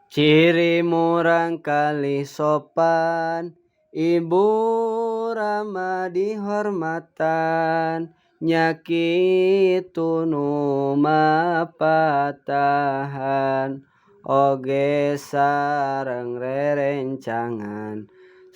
Ciri murang kali sopan, ibu rama dihormatan, nyakitu nu mapatahan, oge sareng rerencangan,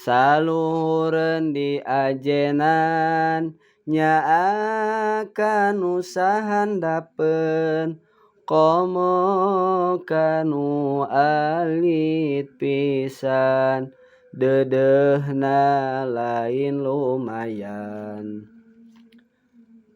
saluhureun diajenan, nyaaka nu sahandapeun, komo kanu alit pisan, dedehna lain lumayan.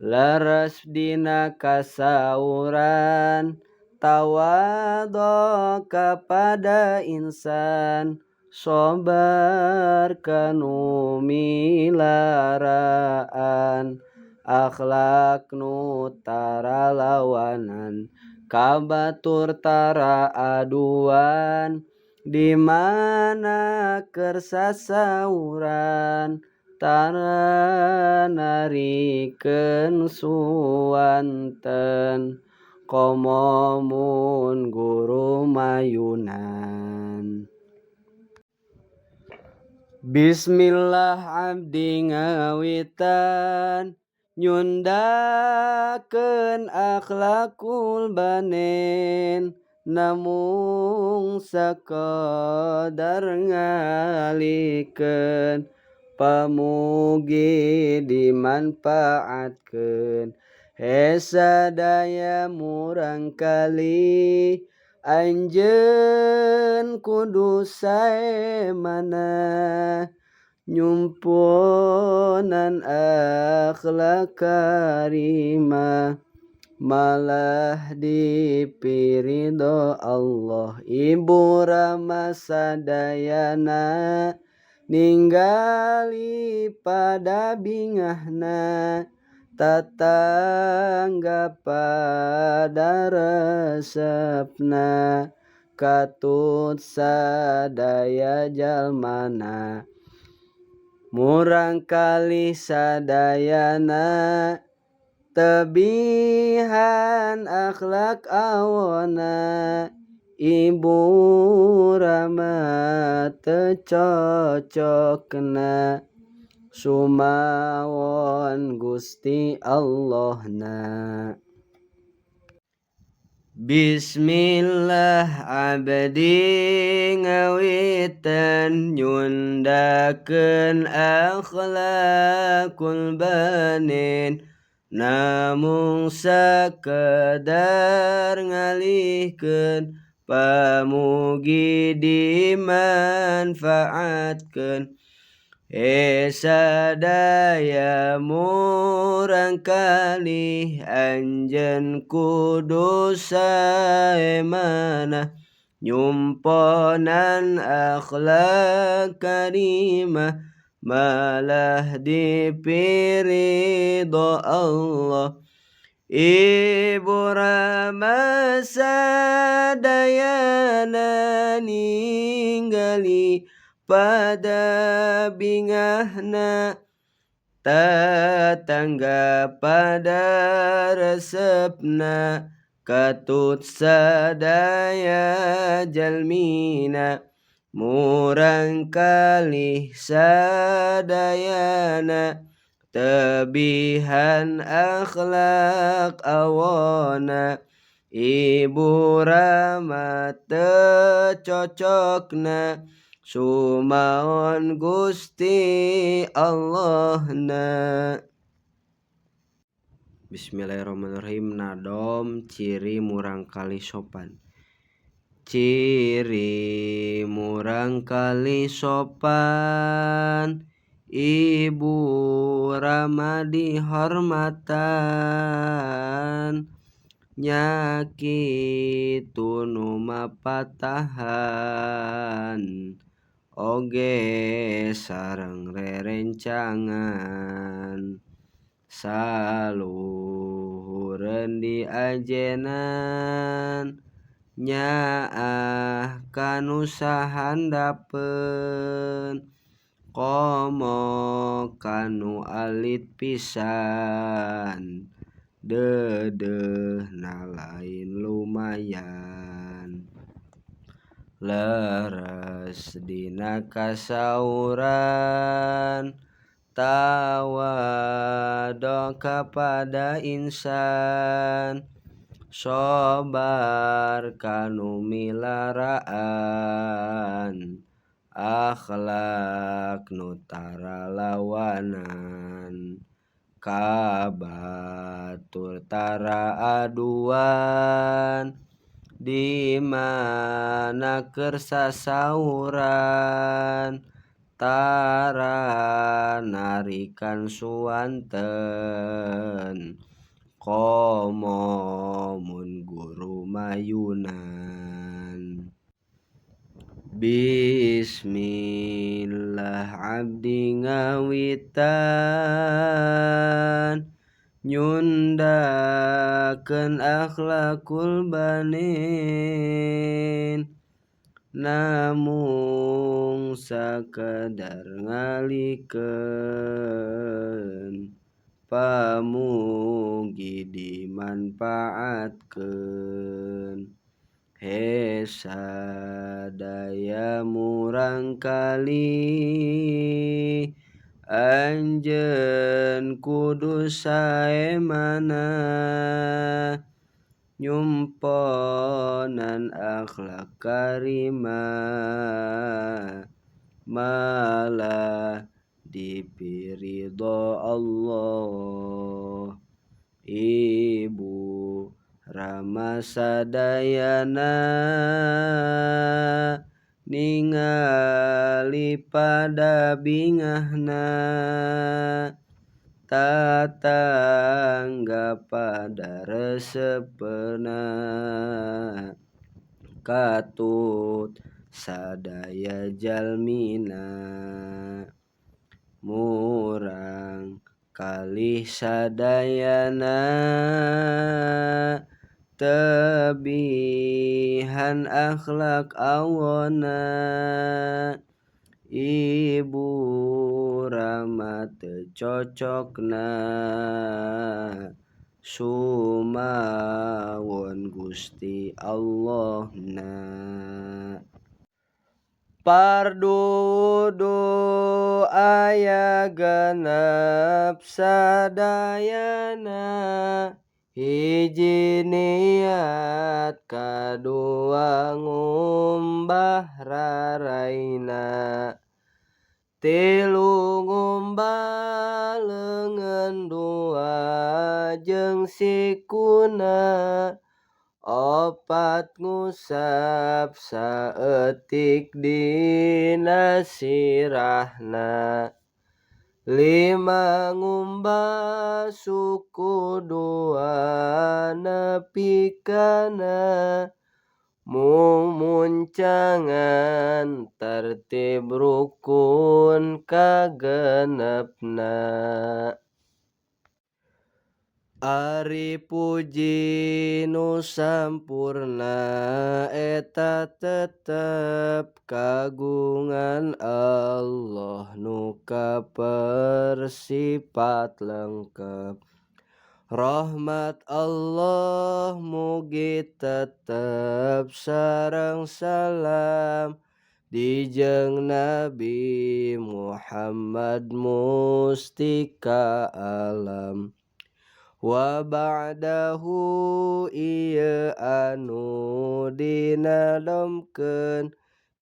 Leres dina kasauran, tawadho kepada insan, sobar kanu milaraan, akhlak nu tara lawanan, kabatur tara aduan, di mana keur sasauran, tara narikeun suanten, komo mun guru mayunan. Bismillah abdi ngawitan, nyundakeun akhlakul banen, namung sakodar ngalikeun, pamugi dimanpaatkeun, sadaya murang kali, anjeun kudu sae manah, nyumpunan akhlak karimah, malah dipiridho Allah. Ibu rama sadayana, ninggali pada bingahna, tatangga pada resepna, katut sadaya jalmana, murang kali sadayana, tebihan akhlak awona, ibu rama teu cocokna, sumawon Gusti Allahna. Bismillah abdi ngawitan, nyundakeun akhlakul banin, namung sakedar ngalihkeun, pamugi dimanfaatkeun, sadaya murang kali, anjeun kudu sae manah, nyumponan akhlak karimah, malah dipiridho Allah. Ibu rama sadayana, ninggali pada bingahna, tatangga pada resepna, katut sadaya jalmina, murang kali sadayana, tebihan akhlak awona, ibu rama teu cocokna, sumawon Gusti Allahna. Bismillahirrahmanirrahim. Nadom ciri murang kali sopan. Ciri murang kali sopan, ibu rama dihormatan, nyakitu nu mapatahan, oge sareng rerencangan, saluhureun diajenan, nyaah kanu sahandapeun, komo kanu alit pisan, dedehna lain lumayan. leres dina kasauran tawadok kepada insan sobar kanu milaraan akhlak nu tara lawanan kabatur tara aduan di mana keur sasauran tara narikan suanten komo mun guru mayunan. Bismillah abdi ngawitan nyundakeun akhlakul banin namung sakedar ngalikeun pamugi dimanpaatkeun he sadaya murangkali anjeun kudu saemana nyumponan akhlak karimah malah dipiridho Allah. Ibu Rama sadayana ningali pada bingahna tatangga pada resepna katut sadaya jalmina murang kalih sadayana tebihan akhlak awona Ibu Rama teu cocokna sumawon Gusti Allahna. Pardudu aya genep sadayana hiji niat kadua ngumbah raraina tilu ngumbah leungeun dua jeung sikuna opat ngusap saeutik dina sirahna lima ngumbah suku dua nepikana mumuncangan tertib rukun kagenepna. Ari puji nu sampurna eta tetep kagungan Allah nu kapersifat lengkep. Rahmat Allah mugi tetep sareng salam dijeng Nabi Muhammad mustika alam. Wa ba'dahu ieu anu dinadomkeun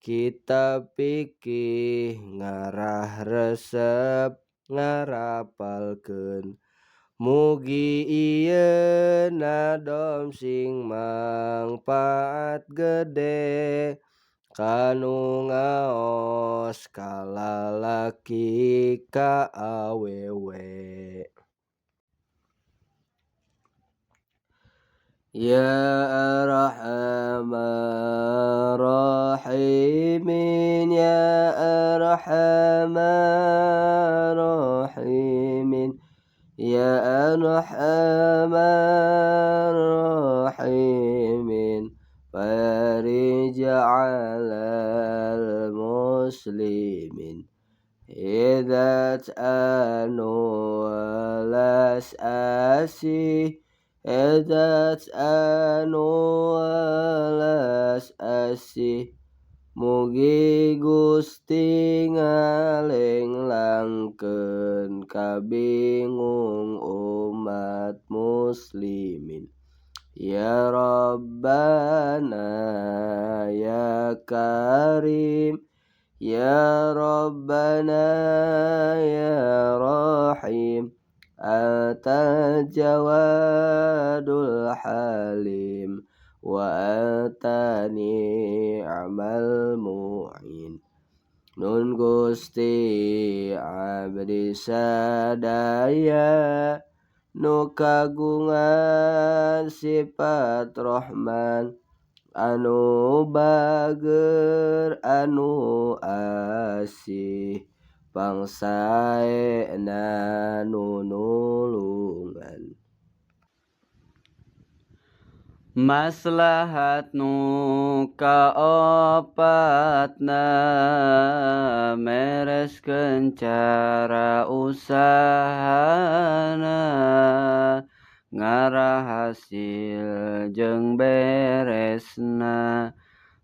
kitab fikih ngarah resep ngarapalkeun mugi ieu nadom sing mangpaat gede kanu ngaos ka lalaki ka awewe. Ya Arhamar Rahimin Ya Arhamar Rahimin Ya Arhamar Rahimin Farij 'alal muslimin Hidat anu walas asih Hidat anu walas asih Mugi Gusti ngalenglangkeun kabingung umat muslimin. Ya Rabbana ya Karim, Ya Rabbana ya Rahim, Anta Jawadul Halim, wa anta ni'mal mu'in. Nun Gusti abdi sadaya nu kagungan sifat Rahman, anu bager anu asih, pangsaena nu nulungan. Maslahat nu kaopatna mereskeun cara usahana, ngarahasil jeung beresna,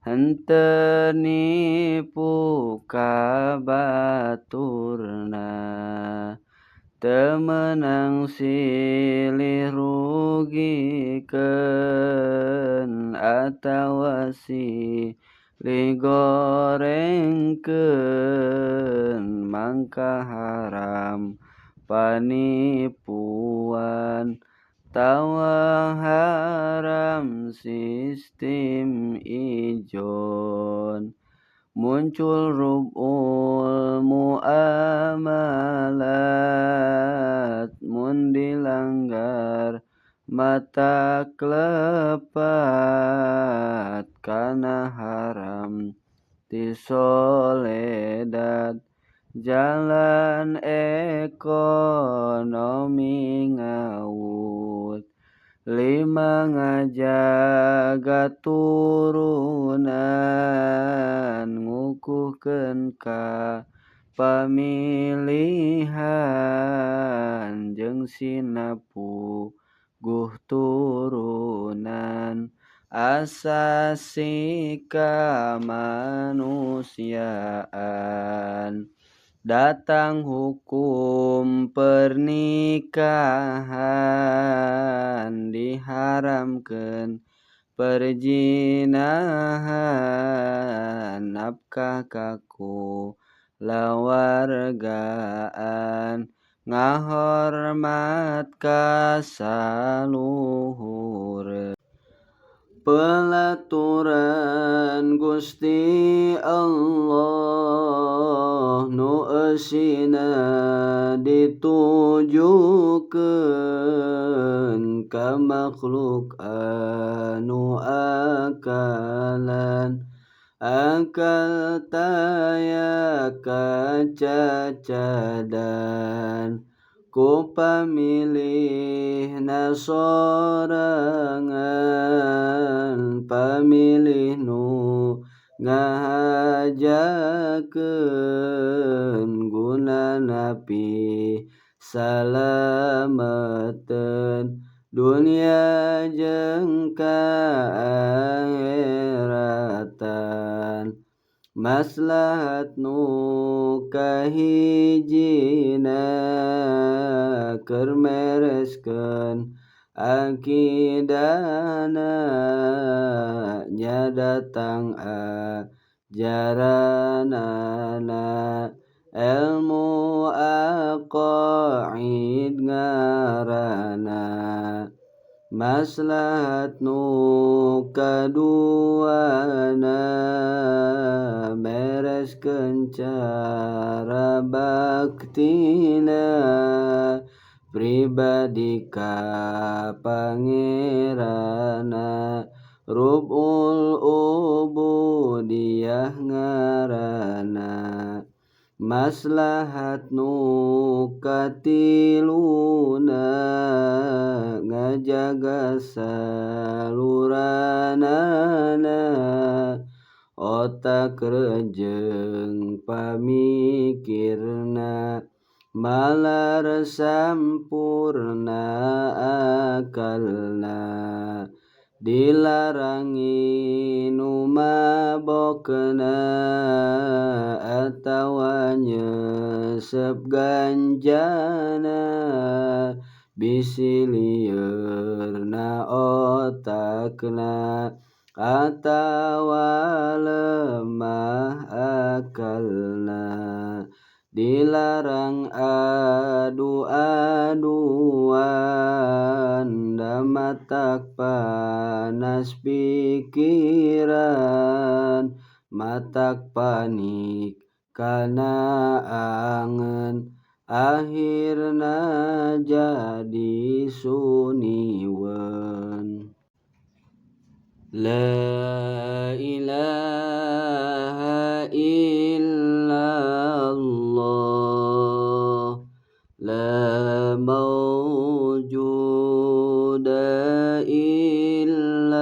henteu nipu ka baturna. Teu meunang silih rugikeun atawa silih gorengkeun, mangka haram panipuan tawa haram sistem ijon. Muncul rub'ul muamalat, mun dilanggar mata klepat, kana haram ti soledad, jalan ekonomi ngawut. 5 ngajaga turunan, ngukuhkeun ka pamilihan, jeung sinapu guh turunan, asasi kamanusiaan. Datang hukum pernikahan, diharamkeun perzinahan, nafkah kaku lawargaan, ngahormat ka saluhureun. Pelaturan Gusti Allah nu eusina ditujukeun ka makhluk anu akalan, akal taya kacacadan, ku pamilihna sorangan, pamilih nu ngahajakeun guna napi salameteun dunia jeung kaakheratan. Maslahat nu kahijina, keur mereskeun akidahna, nya datang ajaranana, elmu aqaid ngaranna. Maslahat nu kaduana, bereskeun cara baktina pribadi ka pangeranna, rub'ul ubudiyah ngaranna. Maslahat nu katiluna, ngajaga saluranana, otak rejeung pamikirna, malar sampurna akalna. Dilarangi nu mabokna atawa nyesep ganjana bisi liurna otakna atawa lemah akalna dilarang adu-aduan damatak panas pikiran matak panik kana angen akhirna jadi suniweun. La ilaha illallah la mawjuda illallah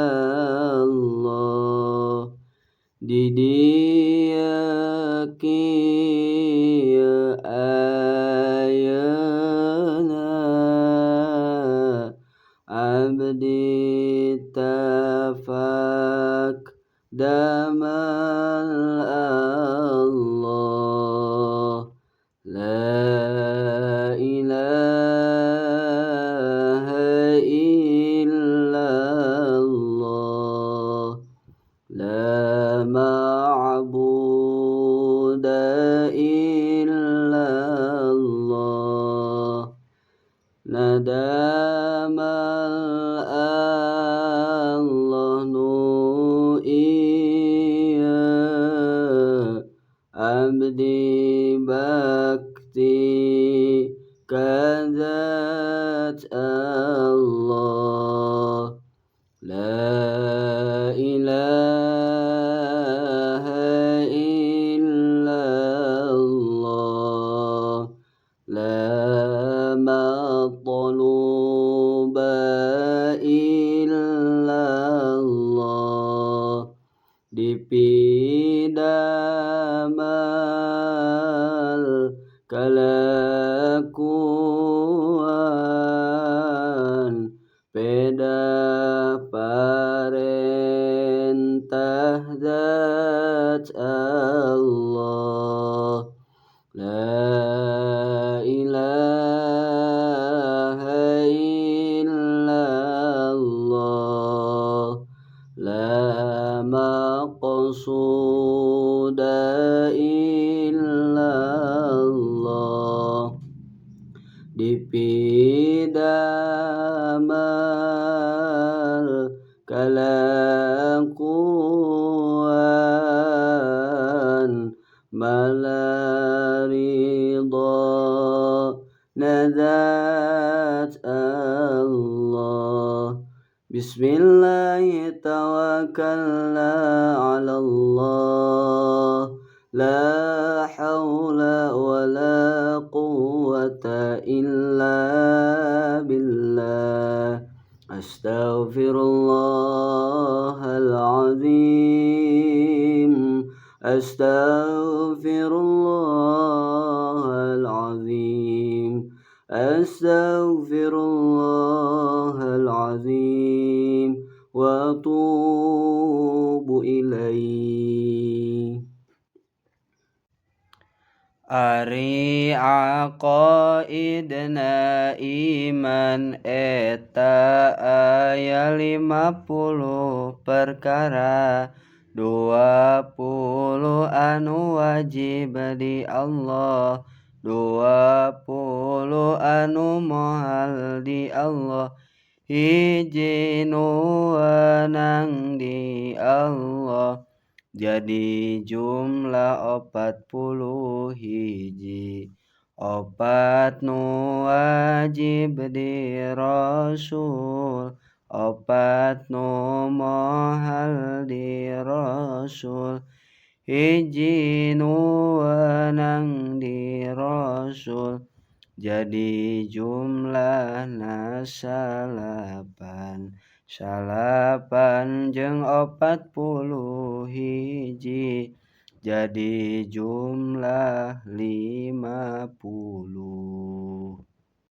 di dieu kieu ayeuna abdi tafak damal Allah la ilaha illallah la ma'buda illallah nadamal Allah nu iya abdi bakti kadzat Allah la ilaha illallah la matluba illallah dipidamal kalakuan peda parentah zat Allah la ilaha illallah la maqsuda illallah dipidamal kalakuan malaridha nazat Allah bismillahi tawakkalna ala Allah la hawla wa la quwwata illa billah astaghfirullahal azim astaghfirullahal azim wa atubu ilaih. Ari aqaidna iman eta aya 50 perkara 20 anu wajib di Allah 20 anu moal di Allah hiji nu wenang di Allah jadi jumlah 40 hiji opat nu wajib di Rasul opat nu mohal di Rasul hiji nu wenang di Rasul jadi jumlahna salapan jeung 40 hiji jadi jumlah 50.